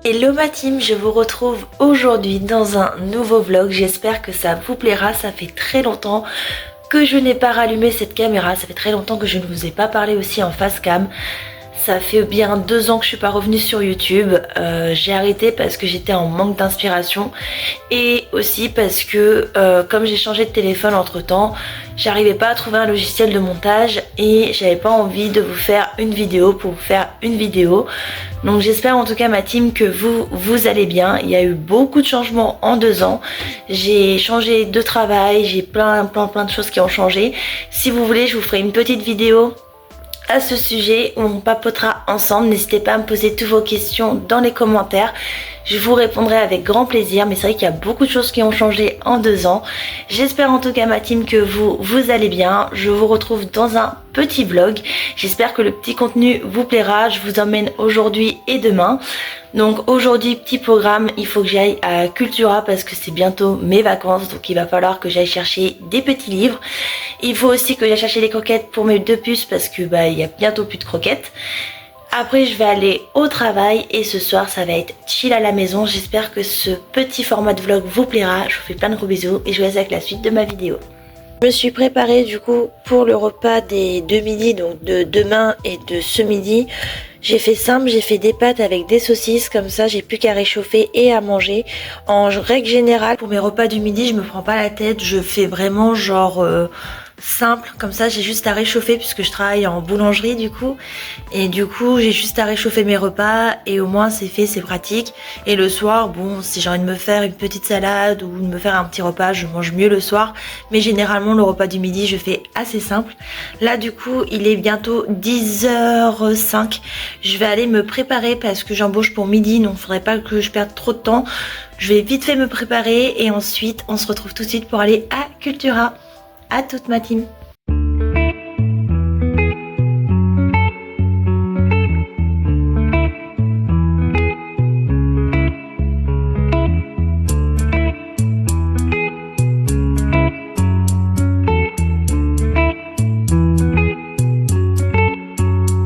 Hello ma team, je vous retrouve aujourd'hui dans un nouveau vlog. J'espère que ça vous plaira. Ça fait très longtemps que je n'ai pas rallumé cette caméra. Ça fait très longtemps que je ne vous ai pas parlé aussi en face cam. Ça fait bien 2 ans que je suis pas revenue sur YouTube. J'ai arrêté parce que j'étais en manque d'inspiration et aussi parce que comme j'ai changé de téléphone entre temps, j'arrivais pas à trouver un logiciel de montage et j'avais pas envie de vous faire une vidéo pour vous faire une vidéo. Donc j'espère en tout cas ma team que vous allez bien. Il y a eu beaucoup de changements en 2 ans. J'ai changé de travail, j'ai plein de choses qui ont changé. Si vous voulez, je vous ferai une petite vidéo à ce sujet où on papotera ensemble. N'hésitez pas à me poser toutes vos questions dans les commentaires. Je vous répondrai avec grand plaisir, mais c'est vrai qu'il y a beaucoup de choses qui ont changé en 2 ans. J'espère en tout cas ma team que vous allez bien. Je vous retrouve dans un petit vlog. J'espère que le petit contenu vous plaira. Je vous emmène aujourd'hui et demain. Donc aujourd'hui, petit programme, il faut que j'aille à Cultura parce que c'est bientôt mes vacances. Donc il va falloir que j'aille chercher des petits livres. Il faut aussi que j'aille chercher des croquettes pour mes 2 puces parce que il y a bientôt plus de croquettes. Après je vais aller au travail et ce soir ça va être chill à la maison. J'espère que ce petit format de vlog vous plaira. Je vous fais plein de gros bisous et je vous laisse avec la suite de ma vidéo. Je me suis préparée du coup pour le repas des 2 midis, donc de demain et de ce midi. J'ai fait simple, j'ai fait des pâtes avec des saucisses, comme ça j'ai plus qu'à réchauffer et à manger. En règle générale, pour mes repas du midi, je me prends pas la tête, je fais vraiment genre simple, comme ça j'ai juste à réchauffer puisque je travaille en boulangerie du coup. Et du coup j'ai juste à réchauffer mes repas et au moins c'est fait, c'est pratique. Et le soir, bon, si j'ai envie de me faire une petite salade ou de me faire un petit repas, je mange mieux le soir. Mais généralement le repas du midi je fais assez simple. Là du coup il est bientôt 10h05. Je vais aller me préparer parce que j'embauche pour midi, donc il faudrait pas que je perde trop de temps. Je vais vite fait me préparer et ensuite on se retrouve tout de suite pour aller à Cultura. À toute ma team.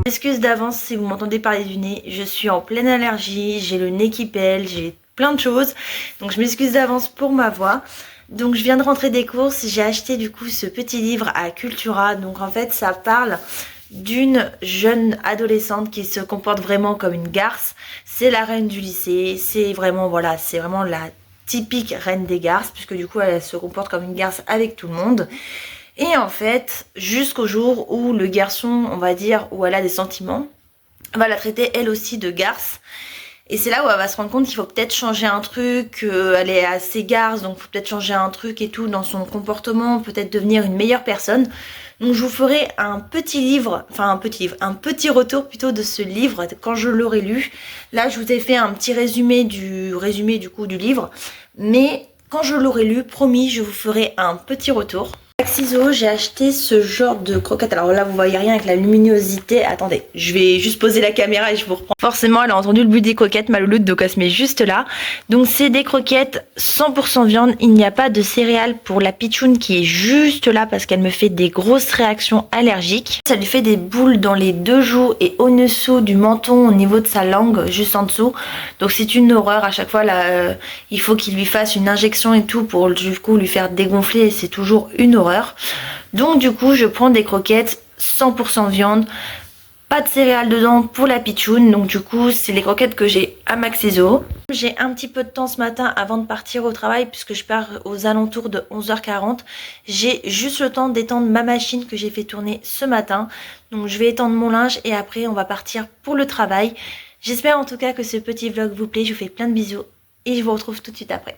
Excuse d'avance si vous m'entendez parler du nez, je suis en pleine allergie, j'ai le nez qui pèle, j'ai plein de choses, donc je m'excuse d'avance pour ma voix. Donc je viens de rentrer des courses, j'ai acheté du coup ce petit livre à Cultura. Donc en fait ça parle d'une jeune adolescente qui se comporte vraiment comme une garce. C'est la reine du lycée, c'est vraiment voilà, c'est vraiment la typique reine des garces puisque du coup elle se comporte comme une garce avec tout le monde. Et en fait jusqu'au jour où le garçon, on va dire, où elle a des sentiments, va la traiter elle aussi de garce. Et c'est là où elle va se rendre compte qu'il faut peut-être changer un truc, elle est assez garce, donc il faut peut-être changer un truc et tout dans son comportement, peut-être devenir une meilleure personne. Donc je vous ferai un petit livre, enfin un petit retour plutôt de ce livre quand je l'aurai lu. Là je vous ai fait un petit résumé du livre, mais quand je l'aurai lu, promis, je vous ferai un petit retour. Avec ciseaux, j'ai acheté ce genre de croquettes. Alors là, vous voyez rien avec la luminosité. Attendez, je vais juste poser la caméra et je vous reprends. Forcément, elle a entendu le bruit des croquettes, ma louloute, donc elle se met juste là. Donc c'est des croquettes 100% viande. Il n'y a pas de céréales pour la pitchoune qui est juste là parce qu'elle me fait des grosses réactions allergiques. Ça lui fait des boules dans les 2 joues et au dessous du menton, au niveau de sa langue, juste en dessous. Donc c'est une horreur. À chaque fois, là, il faut qu'il lui fasse une injection et tout pour du coup lui faire dégonfler. Et c'est toujours une horreur. Donc du coup je prends des croquettes 100% viande, pas de céréales dedans pour la pitchoune. Donc du coup c'est les croquettes que j'ai à Maxiso. J'ai un petit peu de temps ce matin avant de partir au travail puisque je pars aux alentours de 11h40. J'ai juste le temps d'étendre ma machine que j'ai fait tourner ce matin. Donc je vais étendre mon linge et après on va partir pour le travail. J'espère en tout cas que ce petit vlog vous plaît. Je vous fais plein de bisous et je vous retrouve tout de suite après.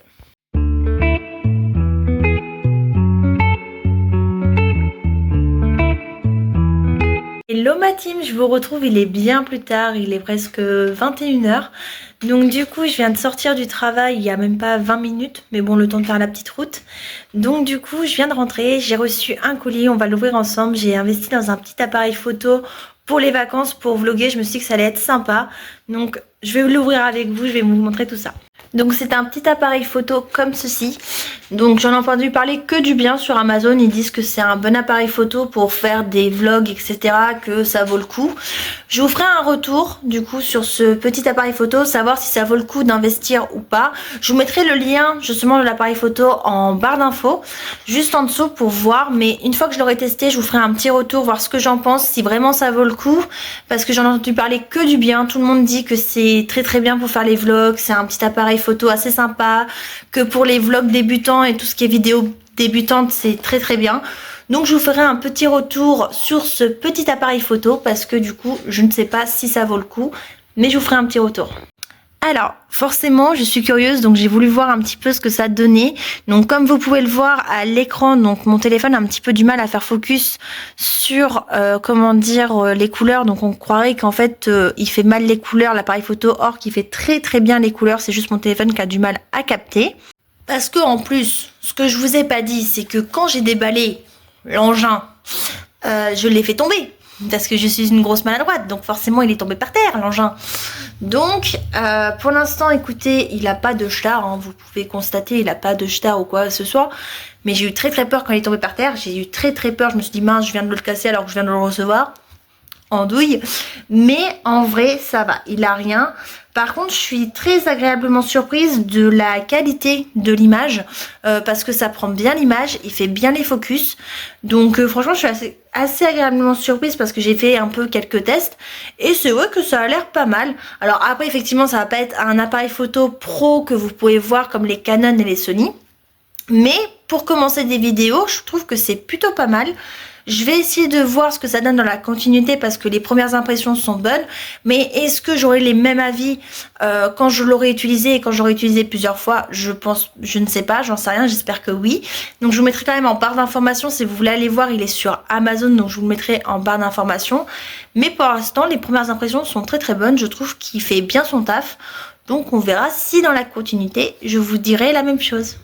Hello ma team, je vous retrouve, il est bien plus tard, il est presque 21h. Donc du coup je viens de sortir du travail il y a même pas 20 minutes, mais bon le temps de faire la petite route. Donc du coup je viens de rentrer, j'ai reçu un colis, on va l'ouvrir ensemble. J'ai investi dans un petit appareil photo pour les vacances, pour vlogger, je me suis dit que ça allait être sympa. Donc je vais l'ouvrir avec vous, je vais vous montrer tout ça. Donc c'est un petit appareil photo comme ceci. Donc j'en ai entendu parler que du bien sur Amazon. Ils disent que c'est un bon appareil photo pour faire des vlogs, etc. Que ça vaut le coup. Je vous ferai un retour du coup sur ce petit appareil photo, savoir si ça vaut le coup d'investir ou pas. Je vous mettrai le lien justement de l'appareil photo en barre d'infos, juste en dessous pour voir. Mais une fois que je l'aurai testé, je vous ferai un petit retour, voir ce que j'en pense, si vraiment ça vaut le coup. Parce que j'en ai entendu parler que du bien. Tout le monde dit que c'est très très bien pour faire les vlogs. C'est un petit appareil photo assez sympa, que pour les vlogs débutants et tout ce qui est vidéo débutante c'est très très bien. Donc je vous ferai un petit retour sur ce petit appareil photo parce que du coup je ne sais pas si ça vaut le coup, mais je vous ferai un petit retour. Alors forcément je suis curieuse, donc j'ai voulu voir un petit peu ce que ça donnait. Donc comme vous pouvez le voir à l'écran, donc mon téléphone a un petit peu du mal à faire focus sur comment dire les couleurs. Donc on croirait qu'en fait il fait mal les couleurs, l'appareil photo, or qu'il fait très très bien les couleurs. C'est juste mon téléphone qui a du mal à capter. Parce que en plus, ce que je vous ai pas dit, c'est que quand j'ai déballé l'engin, je l'ai fait tomber. Parce que je suis une grosse maladroite, donc forcément il est tombé par terre l'engin. Donc pour l'instant écoutez, il n'a pas de star, hein, vous pouvez constater, il n'a pas de star ou quoi que ce soit. Mais j'ai eu très très peur quand il est tombé par terre, j'ai eu très très peur, je me suis dit mince je viens de le casser alors que je viens de le recevoir. En douille, mais en vrai ça va, il a rien. Par contre je suis très agréablement surprise de la qualité de l'image, parce que ça prend bien l'image, il fait bien les focus, donc franchement je suis assez agréablement surprise parce que j'ai fait un peu quelques tests et c'est vrai que ça a l'air pas mal. Alors après effectivement ça va pas être un appareil photo pro que vous pouvez voir comme les Canon et les Sony, mais pour commencer des vidéos je trouve que c'est plutôt pas mal. Je vais essayer de voir ce que ça donne dans la continuité parce que les premières impressions sont bonnes. Mais est-ce que j'aurai les mêmes avis quand je l'aurai utilisé et quand j'aurai utilisé plusieurs fois? Je ne sais pas, j'en sais rien, j'espère que oui. Donc je vous mettrai quand même en barre d'informations. Si vous voulez aller voir, il est sur Amazon, donc je vous le mettrai en barre d'informations. Mais pour l'instant, les premières impressions sont très très bonnes. Je trouve qu'il fait bien son taf. Donc on verra si dans la continuité, je vous dirai la même chose.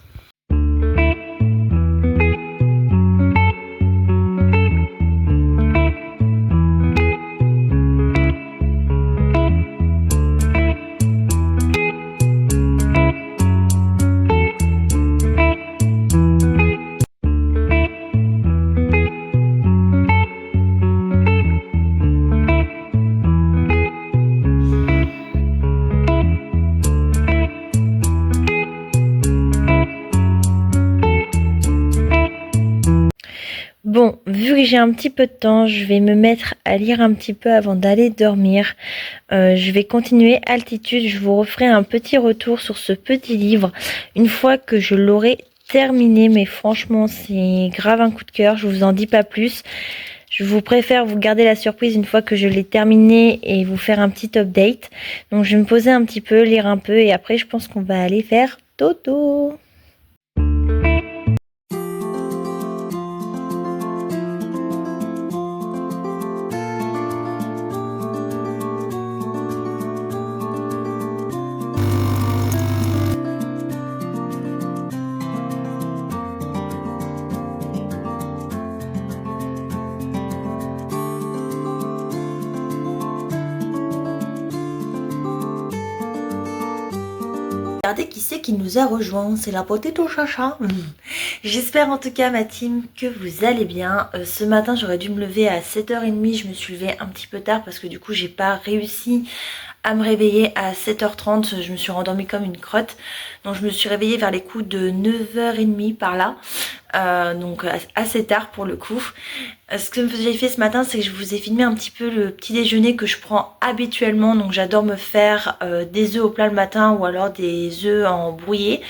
Bon, vu que j'ai un petit peu de temps, je vais me mettre à lire un petit peu avant d'aller dormir. Je vais continuer Altitude, je vous referai un petit retour sur ce petit livre une fois que je l'aurai terminé. Mais franchement, c'est grave un coup de cœur, je vous en dis pas plus. Je vous préfère vous garder la surprise une fois que je l'ai terminé et vous faire un petit update. Donc je vais me poser un petit peu, lire un peu et après je pense qu'on va aller faire dodo. Regardez qui c'est qui nous a rejoint, c'est la potato chacha. J'espère en tout cas ma team que vous allez bien. Ce matin j'aurais dû me lever à 7h30, je me suis levée un petit peu tard parce que du coup j'ai pas réussi à me réveiller à 7h30, je me suis rendormie comme une crotte. Donc je me suis réveillée vers les coups de 9h30 par là, donc assez tard pour le coup. Ce que j'ai fait ce matin, c'est que je vous ai filmé un petit peu le petit déjeuner que je prends habituellement. Donc j'adore me faire des œufs au plat le matin ou alors des œufs en brouillé.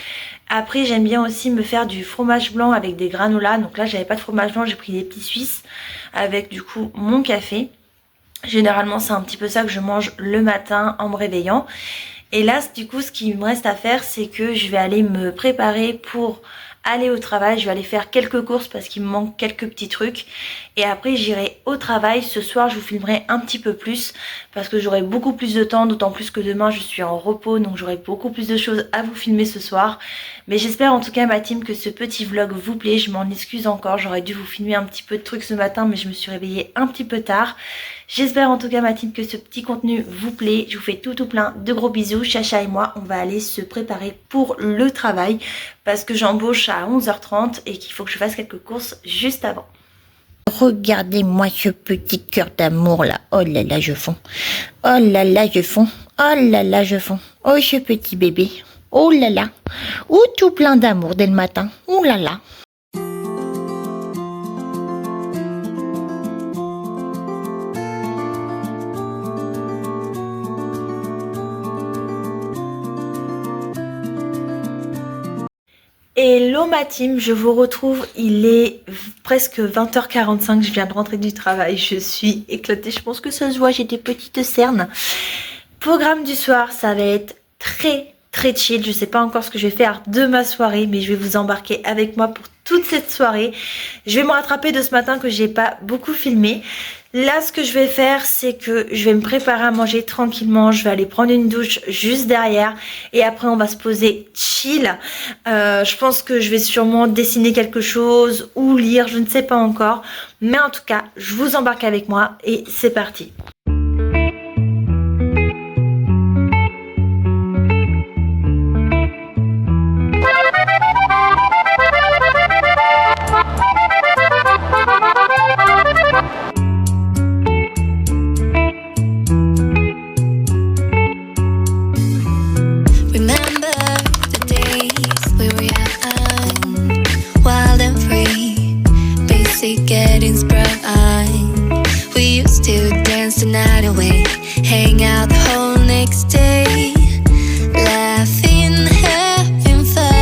Après j'aime bien aussi me faire du fromage blanc avec des granolas. Donc là j'avais pas de fromage blanc, j'ai pris des petits suisses avec du coup mon café. Généralement c'est un petit peu ça que je mange le matin en me réveillant. Et là du coup ce qu'il me reste à faire, c'est que je vais aller me préparer pour aller au travail. Je vais aller faire quelques courses parce qu'il me manque quelques petits trucs. Et après j'irai au travail. Ce soir je vous filmerai un petit peu plus parce que j'aurai beaucoup plus de temps. D'autant plus que demain je suis en repos, donc j'aurai beaucoup plus de choses à vous filmer ce soir. Mais j'espère en tout cas ma team que ce petit vlog vous plaît. Je m'en excuse encore, j'aurais dû vous filmer un petit peu de trucs ce matin, mais je me suis réveillée un petit peu tard. J'espère en tout cas ma team que ce petit contenu vous plaît. Je vous fais tout plein de gros bisous. Chacha et moi on va aller se préparer pour le travail parce que j'embauche à 11h30 et qu'il faut que je fasse quelques courses juste avant. Regardez-moi ce petit cœur d'amour là. Oh là là je fonds. Oh là là je fonds. Oh là là je fonds. Oh ce petit bébé. Oh là là. Oh tout plein d'amour dès le matin. Oh là là. Hello ma team, je vous retrouve, il est presque 20h45, je viens de rentrer du travail, je suis éclatée, je pense que ça se voit, j'ai des petites cernes. Programme du soir, ça va être très chill, je sais pas encore ce que je vais faire de ma soirée, mais je vais vous embarquer avec moi pour toute cette soirée. Je vais me rattraper de ce matin que j'ai pas beaucoup filmé. Là, ce que je vais faire, c'est que je vais me préparer à manger tranquillement. Je vais aller prendre une douche juste derrière. Et après, on va se poser chill. Je pense que je vais sûrement dessiner quelque chose ou lire. Je ne sais pas encore. Mais en tout cas, je vous embarque avec moi et c'est parti. Getting sprung, we used to dance the night away, hang out the whole next day, laughing, having fun.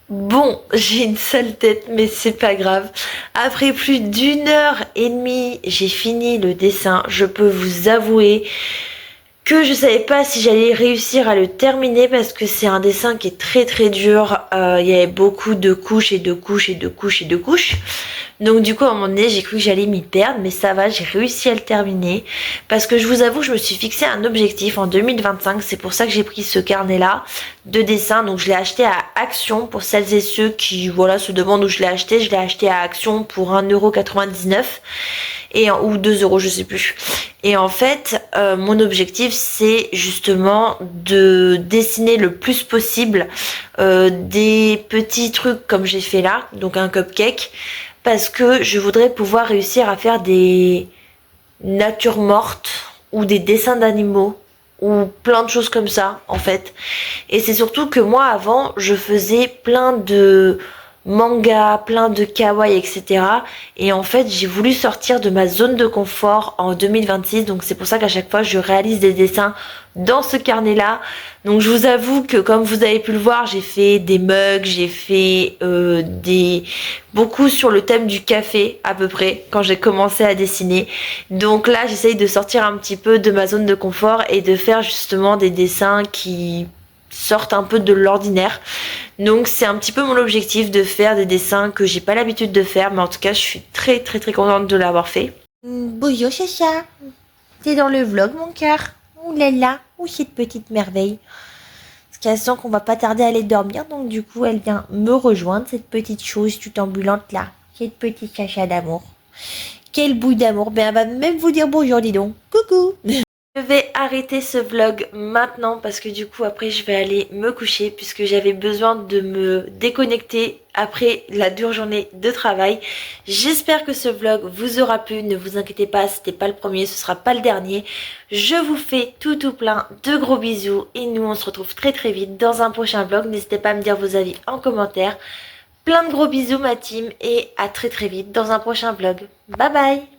Bon, j'ai une sale tête, mais c'est pas grave. Après plus d'1h30, j'ai fini le dessin. Je peux vous avouer que je savais pas si j'allais réussir à le terminer parce que c'est un dessin qui est très dur. Il y avait beaucoup de couches et de couches et de couches et de couches. Donc du coup à un moment donné j'ai cru que j'allais m'y perdre, mais ça va, j'ai réussi à le terminer parce que je vous avoue je me suis fixé un objectif en 2025, c'est pour ça que j'ai pris ce carnet là de dessin. Donc je l'ai acheté à Action pour celles et ceux qui voilà se demandent où je l'ai acheté à Action pour 1,99 € et ou 2 € je sais plus. Et en fait mon objectif c'est justement de dessiner le plus possible des petits trucs comme j'ai fait là, donc un cupcake, parce que je voudrais pouvoir réussir à faire des natures mortes ou des dessins d'animaux ou plein de choses comme ça en fait. Et c'est surtout que moi avant je faisais plein de mangas, plein de kawaii, etc. Et en fait j'ai voulu sortir de ma zone de confort en 2026, donc c'est pour ça qu'à chaque fois je réalise des dessins dans ce carnet là. Donc je vous avoue que comme vous avez pu le voir, j'ai fait des mugs, j'ai fait beaucoup sur le thème du café à peu près quand j'ai commencé à dessiner. Donc là j'essaye de sortir un petit peu de ma zone de confort et de faire justement des dessins qui sortent un peu de l'ordinaire. Donc c'est un petit peu mon objectif de faire des dessins que j'ai pas l'habitude de faire, mais en tout cas je suis très contente de l'avoir fait. Bonjour Chacha, t'es dans le vlog mon cœur. Ouh là là, où cette petite merveille. Parce qu'elle sent qu'on va pas tarder à aller dormir, donc du coup elle vient me rejoindre, cette petite chose toute ambulante là. Cette petite Chacha d'amour. Quel bout d'amour, ben elle va même vous dire bonjour dis donc. Coucou. Je vais arrêter ce vlog maintenant parce que du coup après je vais aller me coucher puisque j'avais besoin de me déconnecter après la dure journée de travail. J'espère que ce vlog vous aura plu, ne vous inquiétez pas, c'était pas le premier, ce sera pas le dernier. Je vous fais tout plein de gros bisous et nous on se retrouve très vite dans un prochain vlog. N'hésitez pas à me dire vos avis en commentaire. Plein de gros bisous ma team et à très vite dans un prochain vlog. Bye bye.